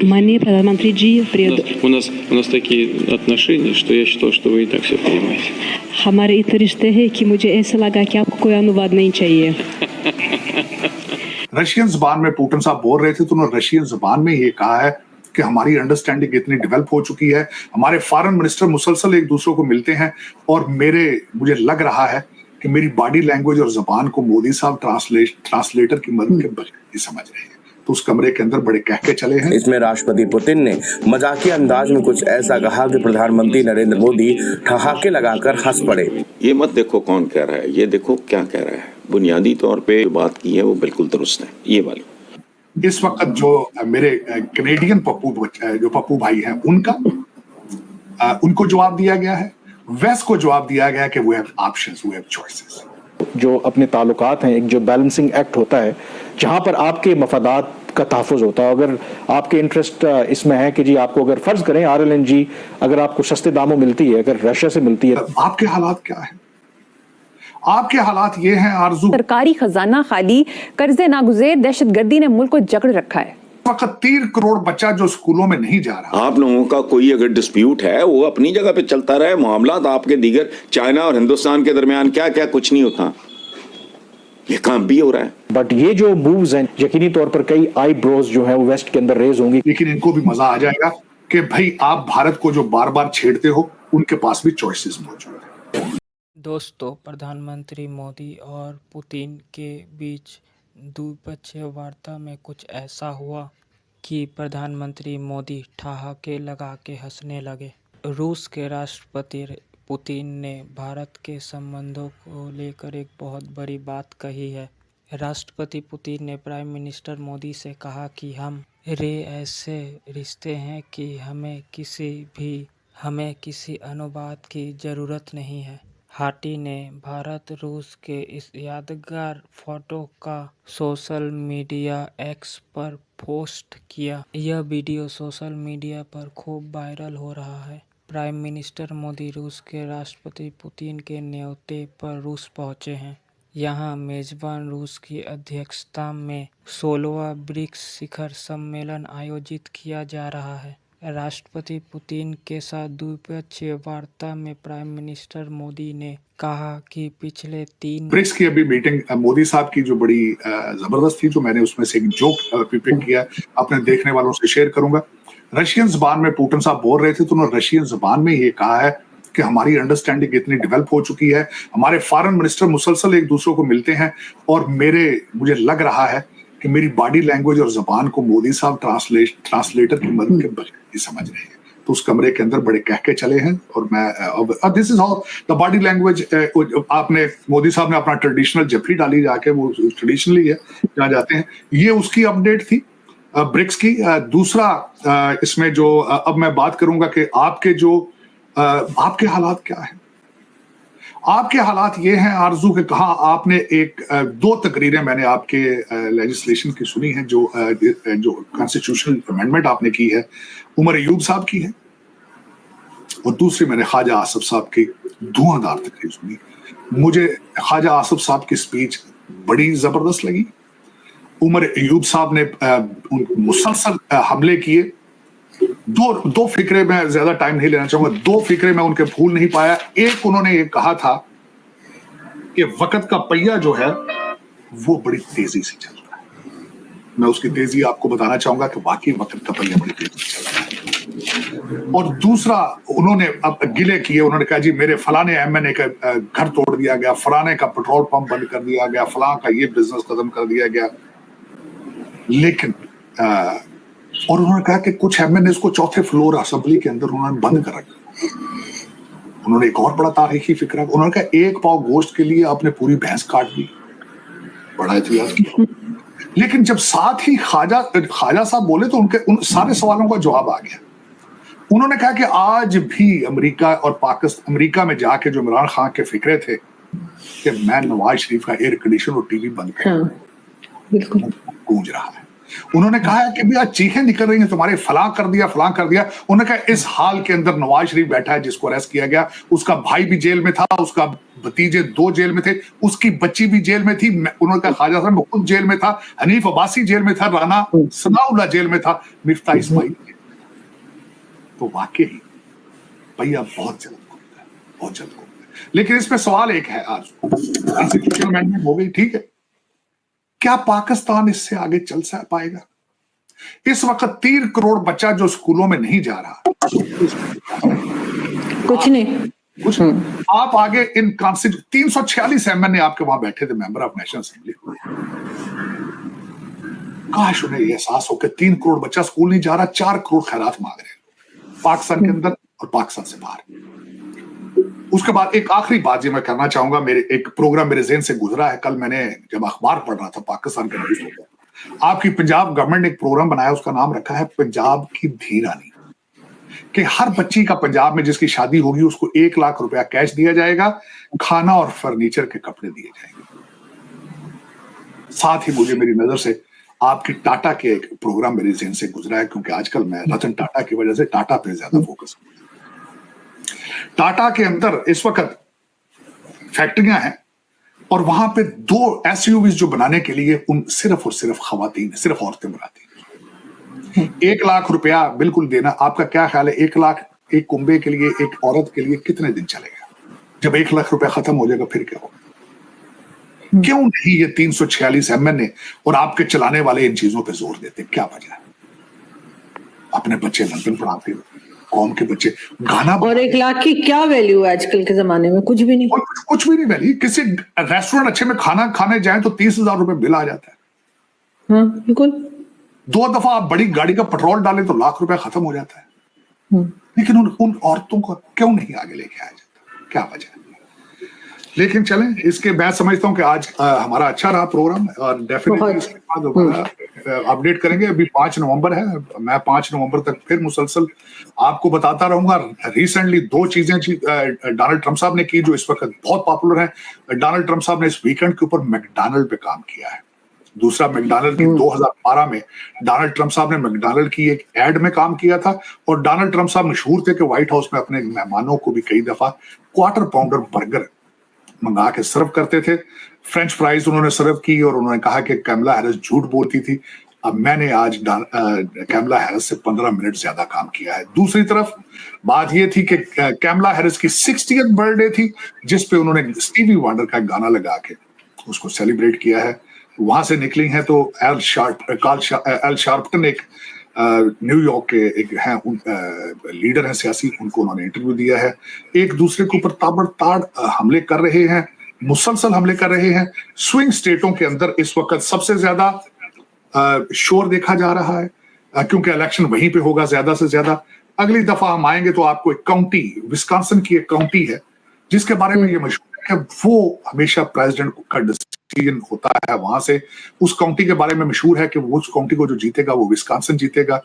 माननीय प्रधानमंत्री जी, У нас такие отношения, что я считал, что вы и так все понимаете. हमारे इतने रिश्ते हैं कि मुझे ऐसा लगा कि आपको कोई अनुवाद नहीं चाहिए। रशियन जुबान में पुतिन साहब बोल रहे थे तो उन्होंने रशियन जुबान में ये कहा है कि हमारी अंडरस्टैंडिंग इतनी डेवलप हो चुकी है, हमारे फॉरेन मिनिस्टर मुसलसल एक दूसरे को मिलते हैं और मुझे लग रहा है कि मेरी बॉडी लैंग्वेज और जुबान को मोदी साहब ट्रांसलेटर की मदद के बगैर नहीं समझ रहे हैं। तो उस कमरे के अंदर बड़े कहके चले हैं। इसमें राष्ट्रपति पुतिन ने मजाकिया अंदाज में कुछ ऐसा कहा कि प्रधानमंत्री नरेंद्र मोदी ठहाके लगाकर हंस पड़े। ये मत देखो कौन कह रहा है, ये देखो क्या कह रहा है। बुनियादी तौर पे बात की है वो बिल्कुल दुरुस्त है। ये वाली इस वक्त जो मेरे कैनेडियन पप्पू भाई हैं उनको जवाब दिया गया है, वेस्ट को जवाब दिया गया है कि we have options, we have choices. जो अपने ताल्लुकात हैं, एक जो बैलेंसिंग एक्ट होता है जहां पर आपके मफादात का तहफ़्फ़ुज़ होता है। अगर आपके इंटरेस्ट इसमें है कि जी आपको अगर फर्ज करें RLNG अगर आपको सस्ते दामों मिलती है, अगर रशिया से मिलती है, आपके हालात क्या है? आपके हालात ये हैं आरजू, सरकारी खजाना खाली, कर्जे नागुज़ेर, दहशतगर्दी ने मुल्क को जकड़ रखा है। फकत 3 करोड़ बच्चा जो स्कूलों में नहीं जा रहा। आप लोगों का कोई अगर डिस्प्यूट है वो अपनी जगह पे चलता रहे, मामला आपके दीगर चाइना और हिंदुस्तान के दरमियान क्या क्या कुछ नहीं होता, ये काम भी हो रहा है। बट ये जो मूव्स हैं यकीनी तौर पर कई आई ब्रोज जो है वो वेस्ट के अंदर रेज होंगी। लेकिन इनको भी मजा आ जाएगा कि भाई आप भारत को जो बार बार छेड़ते हो उनके पास भी चॉइसेस मौजूद है। दोस्तों, प्रधानमंत्री मोदी और पुतिन के बीच द्विपक्षीय वार्ता में कुछ ऐसा हुआ कि प्रधानमंत्री मोदी ठहाके लगा के हंसने लगे। रूस के राष्ट्रपति पुतिन ने भारत के संबंधों को लेकर एक बहुत बड़ी बात कही है। राष्ट्रपति पुतिन ने प्राइम मिनिस्टर मोदी से कहा कि हम ऐसे रिश्ते हैं कि हमें किसी अनुवाद की ज़रूरत नहीं है। हाटी ने भारत रूस के इस यादगार फोटो का सोशल मीडिया एक्स पर पोस्ट किया। यह वीडियो सोशल मीडिया पर खूब वायरल हो रहा है। प्राइम मिनिस्टर मोदी रूस के राष्ट्रपति पुतिन के न्योते पर रूस पहुंचे हैं। यहाँ मेजबान रूस की अध्यक्षता में 16वां ब्रिक्स शिखर सम्मेलन आयोजित किया जा रहा है। राष्ट्रपति पुतिन के साथ द्विपक्षीय वार्ता में प्राइम मिनिस्टर मोदी ने कहा कि पिछले 3 ब्रिक्स की अभी मीटिंग मोदी साहब की जो बड़ी जबरदस्त थी, जो मैंने उसमें से एक जोक पिक किया, अपने देखने वालों से शेयर करूंगा। रशियन जुबान में पुतिन साहब बोल रहे थे तो उन्होंने रशियन जुबान में ये कहा है कि हमारी अंडरस्टैंडिंग इतनी डेवलप हो चुकी है, हमारे फॉरेन मिनिस्टर मुसलसल एक दूसरे को मिलते हैं और मुझे लग रहा है कि मेरी बॉडी लैंग्वेज और जुबान को मोदी साहब ट्रांसलेटर की मदद के बगैर नहीं समझ रहे हैं। तो उस कमरे के अंदर बड़े कहके चले हैं और मैं this is how the body language. आपने मोदी साहब ने अपना ट्रेडिशनल जफरी डाली जाके, वो ट्रेडिशनली है जहाँ जाते हैं। ये उसकी अपडेट थी ब्रिक्स की। दूसरा इसमें जो अब मैं बात करूंगा कि आपके हालात क्या है। आपके हालात ये हैं आरजू के कहा आपने 2 तकरीरें मैंने आपके लेजिस्लेशन की सुनी है, जो कॉन्स्टिट्यूशनल अमेंडमेंट आपने की है, उमर अयूब साहब की है, और दूसरी मैंने ख्वाजा आसिफ साहब की धुआंधार तकरीर सुनी। मुझे ख्वाजा आसिफ साहब की स्पीच बड़ी जबरदस्त लगी। उमर अयूब साहब ने मुसलसल हमले किए। दो फिक्रे, मैं ज्यादा टाइम नहीं लेना चाहूंगा, 2 फिक्रे मैं उनके भूल नहीं पाया। एक, उन्होंने ये कहा था कि वक्त का पहिया जो है वो बड़ी तेजी से चल रहा है। मैं उसकी तेजी आपको बताना चाहूंगा कि वाकई वक्त का पहिया बड़ी तेजी से चल रहा है। और दूसरा, उन्होंने अब गिले किए, उन्होंने कहा जी मेरे फलाने MNA का घर तोड़ दिया गया, फलाने का पेट्रोल पंप बंद कर दिया गया, फलां का ये बिजनेस खत्म कर दिया गया। लेकिन और उन्होंने कहा कि कुछ MNAs को 4थे फ्लोर असेंबली के अंदर उन्होंने बंद कर रखा। उन्होंने एक और बड़ा तारीखी फिक्रा, उन्होंने कहा 1 पाव गोश्त के लिए आपने पूरी भैंस काट दी। बड़ा इतिहास की। लेकिन जब साथ ही ख्वाजा साहब बोले तो उन सारे सवालों का जवाब आ गया। उन्होंने कहा कि आज भी अमेरिका में जाके जो इमरान खान के फिक्रे थे कि मैं नवाज शरीफ का एयर कंडीशन और टीवी बंद कर, बिल्कुल गूंज रहा है। उन्होंने कहा है कि भैया चीखें निकल रही हैं तुम्हारे, फलां कर दिया। उन्होंने कहा इस हाल के अंदर नवाज शरीफ बैठा है जिसको अरेस्ट किया गया, उसका भाई भी जेल में था, उसका भतीजे 2 जेल में थे, उसकी बच्ची भी जेल में थी, उन्होंने कहा ख्वाजा साहब मैं खुद जेल में था, हनीफ अब्बासी जेल में था, राना सनाउल्लाह जेल में था, मिफ्ता इस्माइल। तो वाकई भैया बहुत जल्द खुलता है, बहुत जल्द खुलता है। लेकिन इसमें सवाल एक है, आज कॉन्स्टिट्यूशनल अमेंडमेंट हो गई, ठीक है, क्या पाकिस्तान इससे आगे चल पाएगा? इस वक्त 3 करोड़ बच्चा जो स्कूलों में नहीं जा रहा, कुछ नहीं। आप आगे इन 346 एमएनए आपके वहां बैठे थे, मेंबर ऑफ नेशनल असेंबली। काश उन्हें एहसास हो कि 3 करोड़ बच्चा स्कूल नहीं जा रहा, 4 करोड़ खैरात मांग रहे हैं पाकिस्तान के अंदर और पाकिस्तान से बाहर। उसके बाद एक आखिरी बात जो मैं करना चाहूंगा, मेरे एक प्रोग्राम मेरे ज़हन से गुजरा है, कल मैंने जब अखबार पढ़ रहा था पाकिस्तान के न्यूज़ पेपर, आपकी पंजाब गवर्नमेंट ने एक प्रोग्राम बनाया, उसका नाम रखा है पंजाब की धी रानी, कि हर बच्ची का पंजाब में जिसकी शादी होगी उसको 1 लाख रुपया कैश दिया जाएगा, खाना और फर्नीचर के कपड़े दिए जाएंगे। साथ ही मुझे मेरी नजर से आपकी टाटा के एक प्रोग्राम मेरे ज़हन से गुजरा है, क्योंकि आजकल मैं रतन टाटा की वजह से टाटा पे ज्यादा फोकस करता हूं। टाटा के अंदर इस वक्त फैक्ट्रियां हैं और वहां पे 2 SUVs जो बनाने के लिए उन सिर्फ और सिर्फ खवातीन, सिर्फ औरतें बनाती हैं। 1 लाख रुपया बिल्कुल देना, आपका क्या ख्याल है 1 लाख एक कुंबे के लिए, एक औरत के लिए कितने दिन चलेगा? जब 1 लाख रुपया खत्म हो जाएगा फिर क्या होगा? क्यों नहीं ये 346 एमएनए और आपके चलाने वाले इन चीजों पे जोर देते? क्या वजह है? अपने बच्चे लंदन पढ़ाते हो, कौम के बच्चे गाना, और 1 लाख की क्या वैल्यू है आजकल के जमाने में? कुछ भी नहीं, कुछ भी नहीं वैल्यू। किसी रेस्टोरेंट अच्छे में खाना खाने जाए तो 30,000 रुपए बिल आ जाता है। हाँ बिल्कुल। 2 दफा आप बड़ी गाड़ी का पेट्रोल डालें तो लाख रुपया खत्म हो जाता है। लेकिन उन औरतों को क्यों नहीं आगे लेके आया जाता? क्या वजह है? लेकिन चलें, इसके मैं समझता हूं कि आज हमारा अच्छा रहा प्रोग्राम, और डेफिनेटली इसके बाद दोबारा अपडेट करेंगे। अभी 5 नवंबर है, मैं 5 नवंबर तक फिर मुसलसल आपको बताता रहूंगा। रिसेंटली 2 चीजें डोनाल्ड ट्रंप साहब ने की जो इस वक्त बहुत पॉपुलर है। डोनाल्ड ट्रंप साहब ने इस वीकेंड के ऊपर मैकडॉनल्ड पे काम किया है। दूसरा, मैकडॉनल्ड की 2012 में डोनाल्ड ट्रंप साहब ने मैकडॉनल्ड की एक एड में काम किया था, और डोनाल्ड ट्रंप साहब मशहूर थे कि व्हाइट हाउस में अपने मेहमानों को भी कई दफा क्वार्टर पाउंडर बर्गर मंगा के सर्व करते थे। फ्रेंच फ्राइज उन्होंने सर्व की और उन्होंने कहा कि कैमला हैरिस झूठ बोलती थी। अब मैंने आज कैमला हैरिस से 15 मिनट ज्यादा काम किया है। दूसरी तरफ बात यह थी कि कैमला हैरिस की 60th बर्थडे थी, जिस पे उन्होंने स्टीवी वंडर का गाना लगा के उसको सेलिब्रेट किया है। वहां से निकली हैं तो एल शार्पटन एक न्यूयॉर्क के एक हैं लीडर हैं सियासी, उनको उन्होंने इंटरव्यू दिया है। एक दूसरे के ऊपर ताबड़ताड़ हमले कर रहे हैं, मुसलसल हमले कर रहे हैं। स्विंग स्टेटों के अंदर इस वक्त सबसे ज्यादा शोर देखा जा रहा है, क्योंकि इलेक्शन वहीं पे होगा ज्यादा से ज्यादा। अगली दफा हम आएंगे तो आपको एक काउंटी, विस्कॉन्सिन की एक काउंटी है जिसके बारे में ये मशहूर है कि वो हमेशा प्रेसिडेंट का डिसीजन होता है वहां से। उस काउंटी के बारे में मशहूर है कि वो उस काउंटी को जो जीतेगा वो विस्कॉन्सिन जीतेगा।